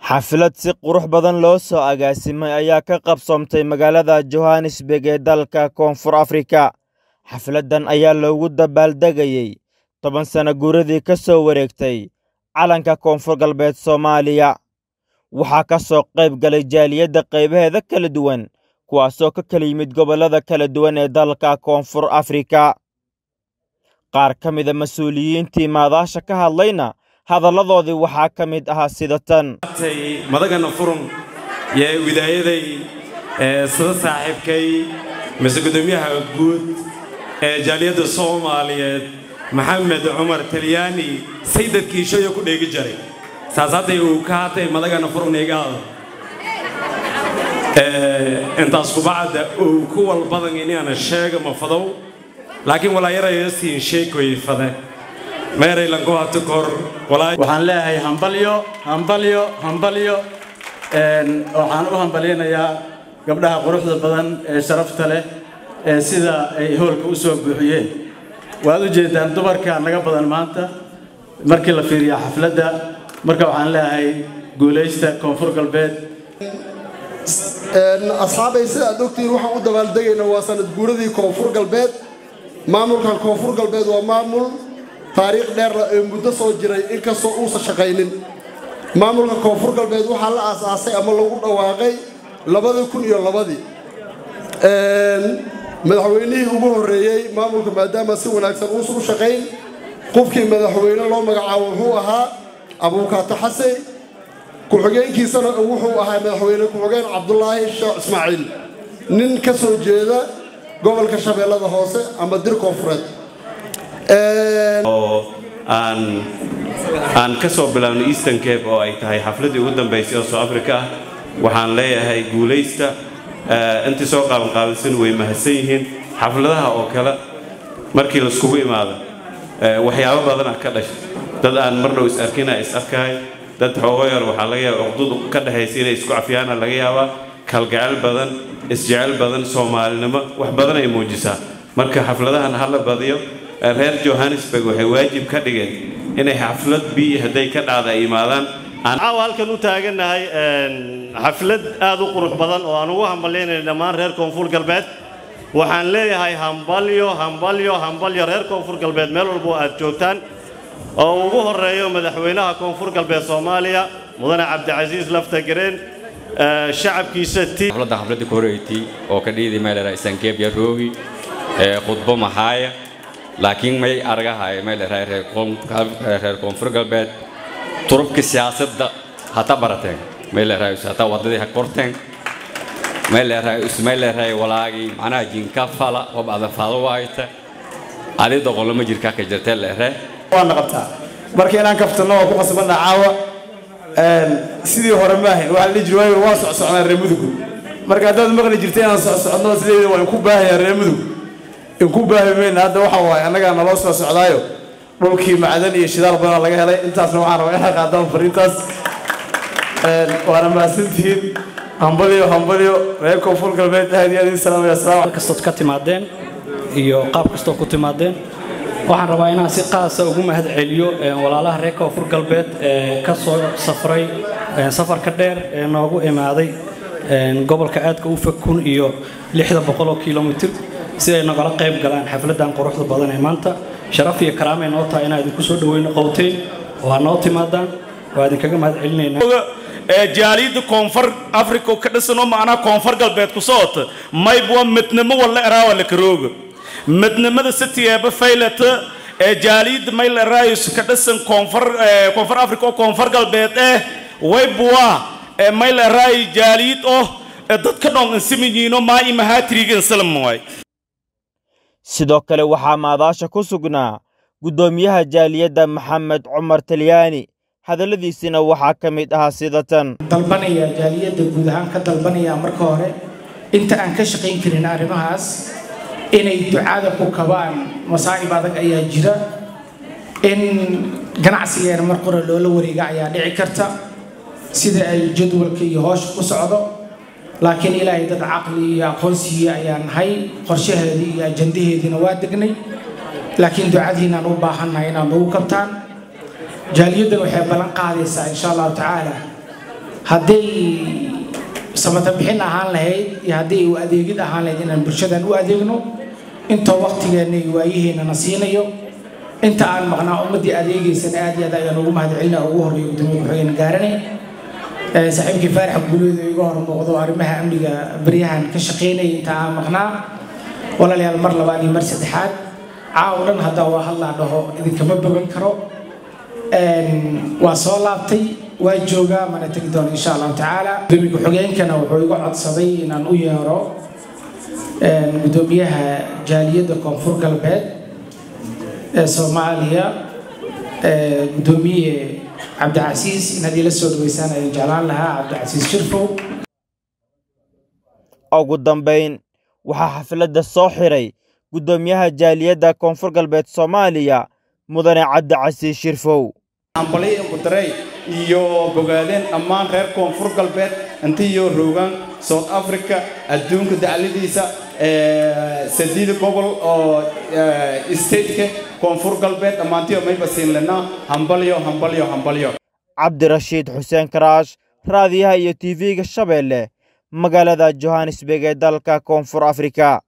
xaflad si qurux badan loo soo agaasimay ayaa ka qabsoomtay magaalada Johannesburg ee dalka Koonfur Afrika. Xafladan ayaa loogu dabaaldegayay 10 sano guuradii ka soo wareegtay calanka Koonfur Galbeed Soomaaliya. Waxaa ka soo qayb galay jaaliyadda qaybaheeda kala duwan, kuwaasoo ka kala yimid gobollada kala duwan ee dalka Koonfur Afrika. qaar ka mid ah mas'uuliyiintii maadaasha ka hadlayna hadalladoodii waxaa ka mid ahaa sida tan: madagana furun iyo widaayaday sida saaxiibkay mas'uuliyaha guud ee jaaliyadda Soomaaliyeed Maxamed Umar Talyaani saydadkii shaqo ku dheegi jiray saasaday uu ka hadlay madagana furun eegaada intaas ku bacda uu ku walbadan inaan sheego ma fadow laakiin wala yaraya siin sheekoy fada meeray lan go'ato kor waxaan leeyahay hambalyo waxaan u hambaleynayaa gabdhaha quruxda badan ee sharafta leh ee sida ay hoolka u soo buuxiyeen. waad u jeedaan dumarka naga badan maanta markii la fiiriyo xafladda. marka waxaan leeyahay guuleysta Koonfur Galbeed. asxaabay sida doctor waxaan u dabaaldegayna waa sanad guuradii Koonfur Galbeed. maamulkan Koonfur Galbeed waa maamul taariikh dheer ee muddo soo jiray in ka soo uusa shaqaynin. maamulka Koonfur Galbeed waxaa la aasaasay ama lagu dhawaaqay 2002 madaxweynihii ugu horeeyay maamulka maadaama si wanaagsan uu soo shaqayn qofkii madaxweyne loo magacaabo wuxuu ahaa Abuukaato Xasan ku-xigeenkiisana wuxuu ahaa madaxweyne ku-xigeen Cabdullaahi Sheekh Ismaaciil nin ka soo jeeda gobolka Shabeellada Hoose ama dir Koonfureed. aan ka soo bilaabno Eastern Cape oo ay tahay xafladii ugu dambeysay oo South Africa waxaan leeyahay guuleysta intii soo qaabilsan way mahadsan yihiin. xafladaha oo kale markii la iskugu imaado waxyaabo badan ka dhashay dad aan marna is arkina is arkay dad xoogo yar waxa laga yaabaa uqdud ka dhaxaysa inay isku afiyaan laga yaabaa kalgacal badan isjecel badan Soomaalinimo wax badan ay muujisaa. marka xafladahan hal badiyo reer Johannesburg waxay waajib ka dhigeen inay xaflad haday ka dhacdo ay imaadaan. aan halkan u taaganahay xaflad aad u qurux badan oo aan ugu hambalyeynay dhammaan reer Koonfur Galbeed. waxaan leeyahay hambalyo reer Koonfur Galbeed meel walba aad joogtaan oo ugu horeeyo madaxweynaha Koonfur Galbeed Soomaaliya mudane Cabdicasiis Laftagareen shacabkiisa xafladda koreeyay oo ka dhigay meel Eastern Cape ya roogi khudbo mahaya laakiin may argahay meel reer Koonfur Galbeed turubka siyaasadda hata barateen meel hata wadadii ha korteen meel walaagi macnaha jinka fala oo baad faado waayta adiga qoloma jirka ka jirtay leeyahay waan qabtaa markii inaan kaftano oo ku qasbanaa caawa sidii hore ma ahayn waxa la jiray waa socodnaa reer mudug marka dad maqli jirtay inaan socodno sidii waan ku baahayaa reer mudug in ku baahaymeen hadda waxa waay anaga naloo soo socdaayo dhulkii macdan iyo shidaal badan laga helay intaasna waxaan rabaa inaan qaadaan fariintaas waana mahadsantihiin. hambalyo reer Koonfur Galbeed aad iyo aad salaam iyo salaam kastoo ka timaadeen iyo qaab kastoo ku timaadeen. waxaan rabaa inaan si qaas ah ugu mahad celiyo walaalaha reer Koonfur Galbeed ee ka soo safray safarka dheer ee noogu imaaday gobolka aadka u fog 1600 kiiloomitir si ay nagala qayb galaan xafladan quruxda badan ee maanta. sharaf iyo karaamay noo tahay inaan idinku soo dhaweyno qowteen oo noo timaadaan waa idinkaga mahad celinaynaa. jaaliyadda Koonfur Afrika ka dhisano macna Koonfur Galbeed ku soota maybo midnimo wala eraawa la karooga midnimada sitiyaaba faylata jaaliyadda mayl raayis ka dhisan Koonfur Afrika oo Koonfur Galbeed waybuwa mayl raay jaaliyad oo dadka dhoon insiminino ma imahatriga salaamoy. sidoo kale waxaa maadaasha ku sugnaa gudoomiyaha jaaliyadda Maxamed Umar Talyaani. hadaladiisina waxaa ka mid ahaa sida tan: dalbanaya jaaliyadda guud ahaan ka dalbanaya marka hore inta aan ka shaqayn karin arrimahaas inay ducada ku kabaan masaa'ib adag ayaa jira in ganacsigeena mar qora loola wareega ayaa dhici karta sida ay jadwalka iyo hoosh ku socdo laakiin ilaahay dad caqli iyo aqoonsiga ayaan nahay qorshaheedii iyo ajandaheediina waa degnay laakiin ducadiinaan u baahannahay inaad ugu kabtaan. jaaliyaddan waxay ballan qaadaysaa insha Allah tacaala hadday samata bixin ahaan lahayd iyo haddii uu adeegid ahaan lahayd inaan bulshadan u adeegno inta waqtigeena iyo waayihiina na siinayo inta aan maqnaa ummadii adeegaysana aad iyo aad ayaan ugu mahadcelinaa ugu horeeyo gudoomiye ku-xigeenka gaarane saaxiibkii faarax guuleed oo iga hor muuqdo arrimaha amniga baryahan ka shaqeynaya inta aan maqnaa walaalayaal mar labaad iyo mar saddexaad caaw dhan haddaa waa hadlaa dhaho idinkama bogan karo waa soo laabtay waa joogaa mana tegi doona insha allahu tacaala gudoomiye ku-xigeenkana wuxuu iga codsaday inaan u yeero gudoomiyaha jaaliyadda koonfur galbeed ee Soomaaliya gudoomiye Cabdicasiis inaad ila soo dhaweysaan ayaan jeclaan lahaa Cabdicasiis Shirfow ugu dambeyn waxaa xafladda soo xiray gudoomiyaha jaaliyadda koonfur galbeed Soomaaliya mudane Cabdicasiis Shirfow ambalay qudaray iyo bogaadeen ammaan reer koonfur galbeed intii iyo roogan South Africa adduunka dacladiisa سديد قبل أو استيتك كونفور قلبت أمانتيو ما يبصين لنا همبليو عبد الرشيد حسين كراش راديها يو تي في الشبيلة مقالة جوهانسبرغ دالكا كونفور أفريقيا